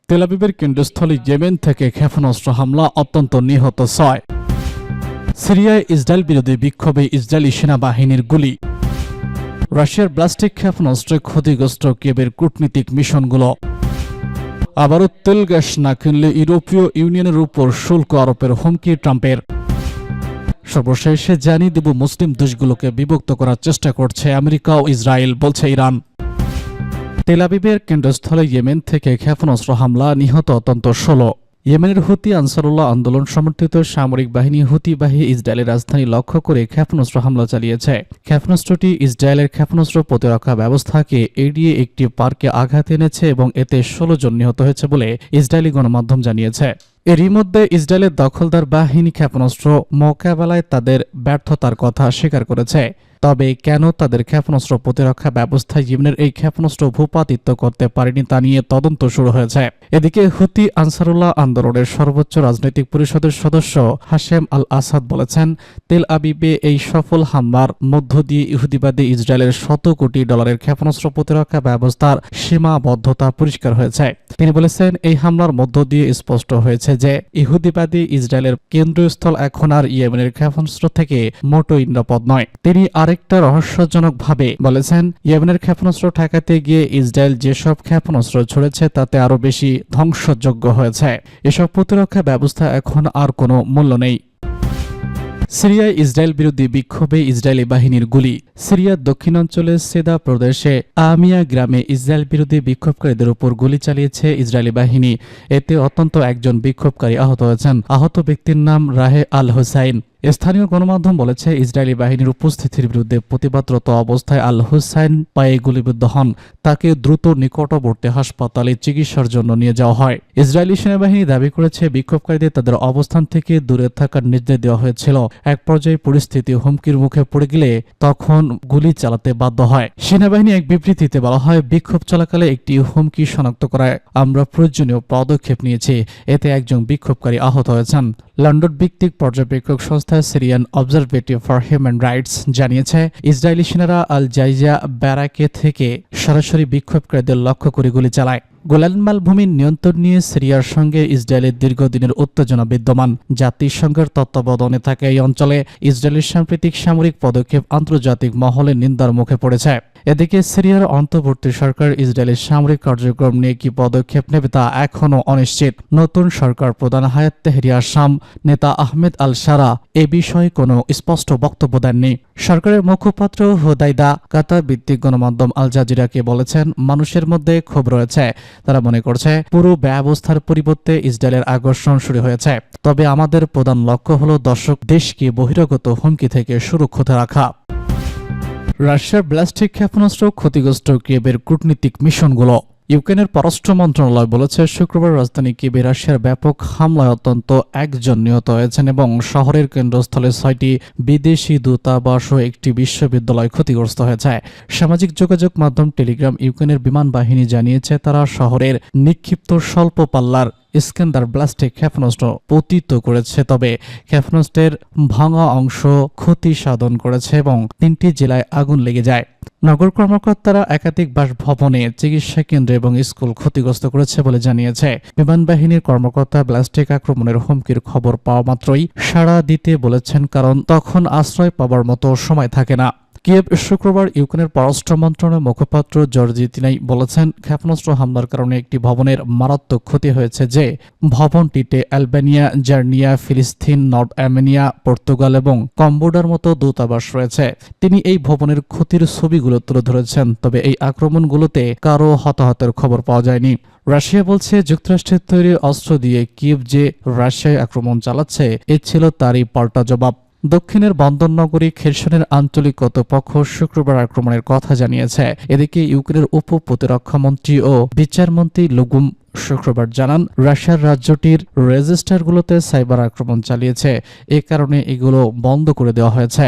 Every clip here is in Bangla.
তেল আবিবের কেন্দ্রস্থলে ইয়েমেন থেকে ক্ষেপণাস্ত্র হামলা, অত্যন্ত নিহত 6। সিরিয়ায় ইসরায়েল বিরোধী বিক্ষোভে ইসরায়েলি সেনাবাহিনীর গুলি। রাশিয়ার ব্লাস্টিক ক্ষেপণাস্ত্রে ক্ষতিগ্রস্ত কিয়েভের কূটনীতিক মিশনগুলো। আবারও তেল গ্যাস না কিনলে ইউরোপীয় ইউনিয়নের উপর শুল্ক আরোপের হুমকি ট্রাম্পের। সর্বশেষে জানিয়ে দেব, মুসলিম দেশগুলোকে বিভক্ত করার চেষ্টা করছে আমেরিকা ও ইসরায়েল, বলছে ইরান। তেল আবিবের কেন্দ্রস্থলে ইয়েমেন থেকে ক্ষেপণাস্ত্র হামলা, নিহত অন্তত 16। ইয়েমেনের হুতি আনসারুল্লাহ আন্দোলন সমর্থিত সামরিক বাহিনী হুতিবাহী ইসরায়েলের রাজধানী লক্ষ্য করে ক্ষেপণাস্ত্র হামলা চালিয়েছে। ক্ষেপণাস্ত্রটি ইসরায়েলের ক্ষেপণাস্ত্র প্রতিরক্ষা ব্যবস্থাকে এড়িয়ে একটি পার্কে আঘাত এনেছে এবং এতে 16 জন নিহত হয়েছে বলে ইসরায়েলি গণমাধ্যম জানিয়েছে। এরই মধ্যে ইসরায়েলের দখলদার বাহিনী ক্ষেপণাস্ত্র মোকাবেলায় তাদের ব্যর্থতার কথা স্বীকার করেছে। তবে কেন তাদের ক্ষেপণাস্ত্র প্রতিরক্ষা ব্যবস্থা ইয়েমেনের এই ক্ষেপণাস্ত্র ভূপাতিত্ব করতে পারেনি তা নিয়ে তদন্ত শুরু হয়েছে। এদিকে হুতি আনসারুল্লাহ আন্দোলনের সর্বোচ্চ রাজনৈতিক পরিষদের সদস্য হাশেম আল আসাদ বলেছেন, তেল আবিবে এই সফল হামলার মধ্য দিয়ে ইহুদিবাদী ইসরায়েলের $100 কোটি ক্ষেপণাস্ত্র প্রতিরক্ষা ব্যবস্থার সীমাবদ্ধতা পরিষ্কার হয়েছে। তিনি বলেছেন, এই হামলার মধ্য দিয়ে স্পষ্ট হয়েছে যে ইহুদিবাদী ইসরায়েলের কেন্দ্রস্থল এখন আর ইয়েমেনের ক্ষেপণাস্ত্র থেকে মোটেই নিরাপদ নয়। তিনি আরেকটা রহস্যজনকভাবে বলেছেন, ইয়েমেনের ক্ষেপণাস্ত্র ঠেকাতে গিয়ে ইসরায়েল যেসব ক্ষেপণাস্ত্র ছড়েছে তাতে আরও বেশি ধ্বংসযোগ্য হয়েছে। এসব প্রতিরক্ষা ব্যবস্থা এখন আর কোনো মূল্য নেই। সিরিয়ায় ইসরায়েল বিরোধী বিক্ষোভে ইসরায়েলি বাহিনীর গুলি। সিরিয়ার দক্ষিণাঞ্চলের সেদা প্রদেশে আমিয়া গ্রামে ইসরায়েল বিরোধী বিক্ষোভকারীদের উপর গুলি চালিয়েছে ইসরায়েলি বাহিনী। এতে অন্তত একজন বিক্ষোভকারী আহত হয়েছেন। আহত ব্যক্তির নাম রাহে আল হুসাইন। স্থানীয় গণমাধ্যম বলেছে, ইসরায়েলি বাহিনীর উপস্থিতির বিরুদ্ধে প্রতিবাদরত অবস্থায় আল হুসাইন পায়ে গুলিবিদ্ধ হন। তাকে দ্রুত নিকটবর্তী হাসপাতালে চিকিৎসার জন্য নিয়ে যাওয়া হয়। ইসরায়েলি সেনাবাহিনী দাবি করেছে, বিক্ষোভকারীদের তাদের অবস্থান থেকে দূরে থাকার নির্দেশ দেওয়া হয়েছিল। এক পর্যায়ে পরিস্থিতি হুমকির মুখে পড়ে গেলে তখন গুলি চালাতে বাধ্য হয়। সেনাবাহিনী এক বিবৃতিতে বলা হয়, বিক্ষোভ চলাকালে একটি হুমকি শনাক্ত করায় আমরা প্রয়োজনীয় পদক্ষেপ নিয়েছি। এতে একজন বিক্ষোভকারী আহত হয়েছেন। লন্ডন ভিত্তিক পর্যবেক্ষক সংস্থা Syrian observatory for human rights জানিয়েছে, ইসরায়েলি সেনারা আল জাইজা ব্যারাকে থেকে সরাসরি বিক্ষোভকারীদের লক্ষ্য করে গুলি চালায়। গোলান মালভূমির নিয়ন্ত্রণ নিয়ে সিরিয়ার সঙ্গে ইসরায়েলের দীর্ঘদিনের উত্তেজনা বিদ্যমান। জাতিসংঘের তত্ত্বাবধানে থাকা এই অঞ্চলে ইসরায়েলের সাম্প্রতিক সামরিক পদক্ষেপ আন্তর্জাতিক মহলে নিন্দার মুখে পড়েছে। এদিকে সিরিয়ার অন্তর্বর্তী সরকার ইসরায়েলের সামরিক কার্যক্রম নিয়ে কি পদক্ষেপ নেবে তা এখনও অনিশ্চিত। নতুন সরকার প্রধান হায়াত তেহরিয়ার শাম নেতা আহমেদ আল সারা এ বিষয়ে কোনো স্পষ্ট বক্তব্য দেননি। সরকারের মুখপাত্র হুদাইদা কাতার ভিত্তিক গণমাধ্যম আল জাজিরাকে বলেছেন, মানুষের মধ্যে ক্ষোভ রয়েছে। তারা মনে করছে পুরো ব্যবস্থার পরিবর্তে ইসরায়েলের আকর্ষণ শুরু হয়েছে। তবে আমাদের প্রধান লক্ষ্য হল দর্শক দেশকে বহিরাগত হুমকি থেকে সুরক্ষিত রাখা। রাশিয়ার ব্লাস্টিক ক্ষেপণাস্ত্র ক্ষতিগ্রস্ত কিয়েভের কূটনীতিক মিশনগুলো। ইউক্রেনের পররাষ্ট্র মন্ত্রণালয় বলেছে, শুক্রবার রাজধানী কিয়েভে রাশিয়ার ব্যাপক হামলায় অন্তত 1 জন নিহত হয়েছেন এবং শহরের কেন্দ্রস্থলে 6টি বিদেশি দূতাবাস ও একটি বিশ্ববিদ্যালয় ক্ষতিগ্রস্ত হয়েছে। সামাজিক যোগাযোগ মাধ্যম টেলিগ্রাম ইউক্রেনের বিমান বাহিনী জানিয়েছে, তারা শহরের নিক্ষিপ্ত স্বল্প পাল্লার ইস্কান্দার ব্লাস্টিক ক্ষেপণাস্ত্র পতিত করেছে। তবে ক্ষেপণাস্ত্রের ভাঙা অংশ ক্ষতি সাধন করেছে এবং 3টি জেলায় আগুন লেগে যায়। নগর কর্মকর্তারা একাধিক বাসভবনে, চিকিৎসা কেন্দ্র এবং স্কুল ক্ষতিগ্রস্ত করেছে বলে জানিয়েছে। বিমান বাহিনীর কর্মকর্তা ব্লাস্টিক আক্রমণের হুমকির খবর পাওয়া মাত্রই সাড়া দিতে বলেছেন, কারণ তখন আশ্রয় পাবার মতো সময় থাকে না। কিয়েভ শুক্রবার ইউক্রেনের পররাষ্ট্র মন্ত্রণালয়ের মুখপাত্র জর্জি তিনাই বলেছেন, ক্ষেপণাস্ত্র হামলার কারণে একটি ভবনের মারাত্মক ক্ষতি হয়েছে যে ভবনটিতে আলবেনিয়া, জার্নিয়া, ফিলিস্তিন, নর্থ আর্মেনিয়া, পর্তুগাল এবং কম্বোডার মতো দূতাবাস রয়েছে। তিনি এই ভবনের ক্ষতির ছবিগুলো তুলে ধরেছেন। তবে এই আক্রমণগুলোতে কারো হতাহতের খবর পাওয়া যায়নি। রাশিয়া বলছে, যুক্তরাষ্ট্রের তৈরি অস্ত্র দিয়ে কিয়েভ যে রাশিয়ায় আক্রমণ চালাচ্ছে এ ছিল তারই পাল্টা জবাব। দক্ষিণের বন্দরনগরী খেরসনের আঞ্চলিক কর্তৃপক্ষ শুক্রবার আক্রমণের কথা জানিয়েছে। এদিকে ইউক্রেনের উপ প্রতিরক্ষামন্ত্রী ও বিচারমন্ত্রী লুগুম শুক্রবার জানান, রাশিয়ার রাজ্যটির রেজিস্টারগুলোতে সাইবার আক্রমণ চালিয়েছে। এ কারণে এগুলো বন্ধ করে দেওয়া হয়েছে।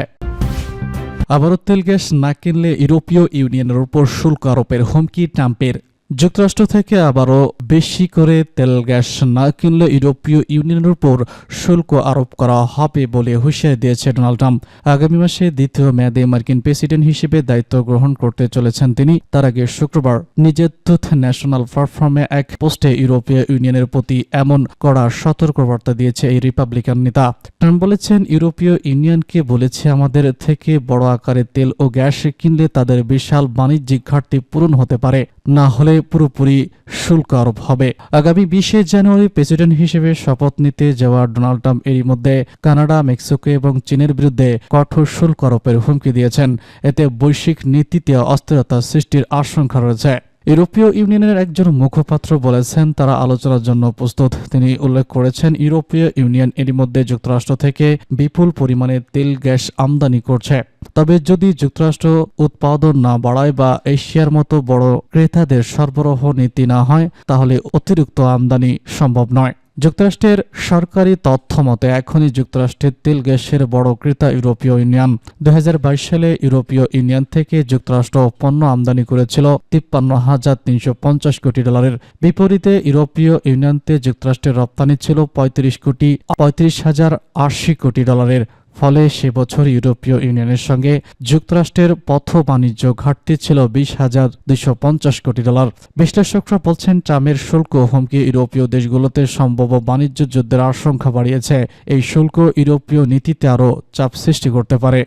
আবারও তেল গ্যাস না কিনলে ইউরোপীয় ইউনিয়নের উপর শুল্ক আরোপের হুমকি ট্রাম্পের। যুক্তরাষ্ট্র থেকে আবারও বেশি করে তেল গ্যাস না কিনলে ইউরোপীয় ইউনিয়নের উপর শুল্ক আরোপ করা হবে বলে হুঁশিয়ারি দিয়েছে ডোনাল্ড ট্রাম্প। আগামী মাসে দ্বিতীয় মেয়াদে মার্কিন প্রেসিডেন্ট হিসেবে দায়িত্ব গ্রহণ করতে চলেছেন তিনি। তার আগে শুক্রবার নিজের ট্রুথ ন্যাশনাল প্ল্যাটফর্মে এক পোস্টে ইউরোপীয় ইউনিয়নের প্রতি এমন কড়া সতর্কবার্তা দিয়েছে এই রিপাবলিকান নেতা। ট্রাম্প বলেছেন, ইউরোপীয় ইউনিয়নকে বলেছে আমাদের থেকে বড় আকারে তেল ও গ্যাস কিনলে তাদের বিশাল বাণিজ্যিক ঘাটতি পূরণ হতে পারে, না হলে পুরোপুরি শুল্ক আরোপ হবে। আগামী 20 জানুয়ারি প্রেসিডেন্ট হিসেবে শপথ নিতে যাওয়া ডোনাল্ড ট্রাম্প এরই মধ্যে কানাডা, মেক্সিকো এবং চীনের বিরুদ্ধে কঠোর শুল্ক আরোপের হুমকি দিয়েছেন। এতে বৈশ্বিক নীতিতে অস্থিরতা সৃষ্টির আশঙ্কা রয়েছে। ইউরোপীয় ইউনিয়নের একজন মুখপাত্র বলেছেন তারা আলোচনার জন্য প্রস্তুত। তিনি উল্লেখ করেছেন, ইউরোপীয় ইউনিয়ন এরই মধ্যে যুক্তরাষ্ট্র থেকে বিপুল পরিমাণে তেল গ্যাস আমদানি করছে। তবে যদি যুক্তরাষ্ট্র উৎপাদন না বাড়ায় বা এশিয়ার মতো বড় ক্রেতাদের সরবরাহ নীতি না হয়, তাহলে অতিরিক্ত আমদানি সম্ভব নয়। যুক্তরাষ্ট্রের সরকারি তথ্য মতে এখনই যুক্তরাষ্ট্রের তেল গ্যাসের বড় ক্রেতা ইউরোপীয় ইউনিয়ন। 2022 সালে ইউরোপীয় ইউনিয়ন থেকে যুক্তরাষ্ট্র পণ্য আমদানি করেছিল 53,350 কোটি ডলারের। বিপরীতে ইউরোপীয় ইউনিয়নতে যুক্তরাষ্ট্রের রপ্তানি ছিল 35,80 কোটি ডলারের। ফলে সে বছর ইউরোপীয় ইউনিয়নের সঙ্গে যুক্তরাষ্ট্রের পথ বাণিজ্য ঘাটতি ছিল 20,250 কোটি ডলার। বিশ্লেষকরা বলছেন, ট্রাম্পের শুল্ক হুমকি ইউরোপীয় দেশগুলোতে সম্ভাব্য বাণিজ্য যুদ্ধের আশঙ্কা বাড়িয়েছে। এই শুল্ক ইউরোপীয় নীতিতে আরও চাপ সৃষ্টি করতে পারে।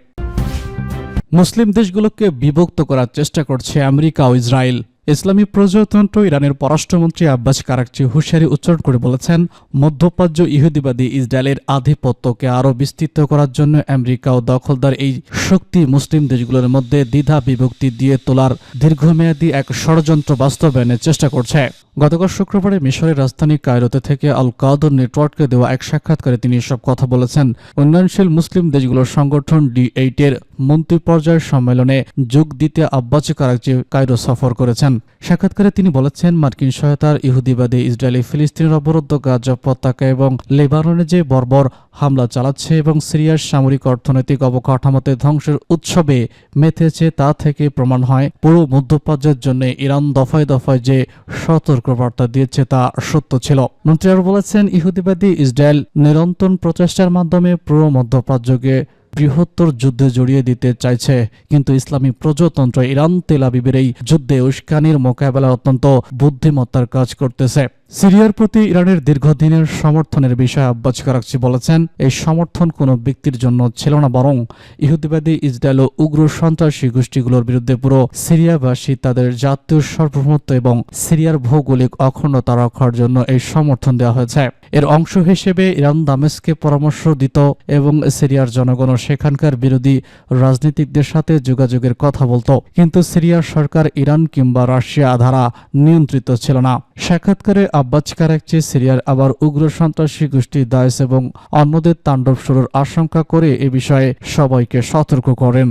মুসলিম দেশগুলোকে বিভক্ত করার চেষ্টা করছে আমেরিকা ও ইসরায়েল। ইসলামী প্রজাতন্ত্র ইরানের পররাষ্ট্রমন্ত্রী আব্বাস কারাকচি হুঁশিয়ারি উচ্চারণ করে বলেছেন, মধ্যপ্রাচ্য ইহুদিবাদী ইসরায়েলের আধিপত্যকে আরও বিস্তৃত করার জন্য আমেরিকা ও দখলদার এই শক্তি মুসলিম দেশগুলোর মধ্যে দ্বিধা বিভক্তি দিয়ে তোলার দীর্ঘমেয়াদী এক ষড়যন্ত্র বাস্তবায়নের চেষ্টা করছে। গতকাল শুক্রবারে মিশরের রাজধানী কায়রোতে থেকে আল কাদর নেটওয়ার্ককে দেওয়া এক সাক্ষাৎকারে তিনি এসব কথা বলেছেন। উন্নয়নশীল মুসলিম দেশগুলোর সংগঠন D8 এর মন্ত্রী পর্যায়ের সম্মেলনে যোগ দিতে আব্বাস কারাকচি কায়রো সফর করেছেন। সাক্ষাৎকারে তিনি বলেছেন, মার্কিন সহায়তার ইহুদিবাদী ইসরায়েলি ফিলিস্তিনের অবরুদ্ধ গাজা উপত্যকা এবং লেবাননে যে বর্বর হামলা চালাচ্ছে এবং সিরিয়ার সামরিক অর্থনৈতিক অবকাঠামোতে ধ্বংসের উৎসবে মেতেছে, তা থেকে প্রমাণ হয় পুরো মধ্যপ্রাচ্যের জন্য ইরান দফায় দফায় যে সতর্কবার্তা দিয়েছে তা সত্য ছিল। মন্ত্রী আরও বলেছেন, ইহুদিবাদী ইসরায়েল নিরন্তর প্রচেষ্টার মাধ্যমে পুরো মধ্যপ্রাচ্যকে বৃহত্তর যুদ্ধে জড়িয়ে দিতে চাইছে, কিন্তু ইসলামী প্রজাতন্ত্র ইরান তেল আবিবের এই যুদ্ধে উস্কানির মোকাবেলায় অত্যন্ত বুদ্ধিমত্তার কাজ করতেছে। সিরিয়ার প্রতি ইরানের দীর্ঘদিনের সমর্থনের বিষয়ে আব্বাস কারাকচি বলেছেন, এই সমর্থন কোনো ব্যক্তির জন্য ছিল না, বরং ইহুদিবাদী ইসরায়েল ও উগ্র সন্ত্রাসী গোষ্ঠীগুলোর বিরুদ্ধে পুরো সিরিয়াবাসী তাদের জাতীয় সার্বভৌমত্ব এবং সিরিয়ার ভৌগোলিক অখণ্ডতা রক্ষার জন্য এই সমর্থন দেওয়া হয়েছে। এর অংশ হিসেবে ইরান দামেস্কে পরামর্শ দিত এবং সিরিয়ার জনগণও সেখানকার বিরোধী রাজনীতিকদের সাথে যোগাযোগের কথা বলতো, কিন্তু সিরিয়ার সরকার ইরান কিংবা রাশিয়া দ্বারা নিয়ন্ত্রিত ছিল না। সাক্ষাৎকারে আব্বাস কারাকচি সিরিয়ার আবার উগ্র সন্ত্রাসী গোষ্ঠী দায়েশ এবং অন্যদের তাণ্ডব শুরুর আশঙ্কা করে এ বিষয়ে সবাইকে সতর্ক করেন।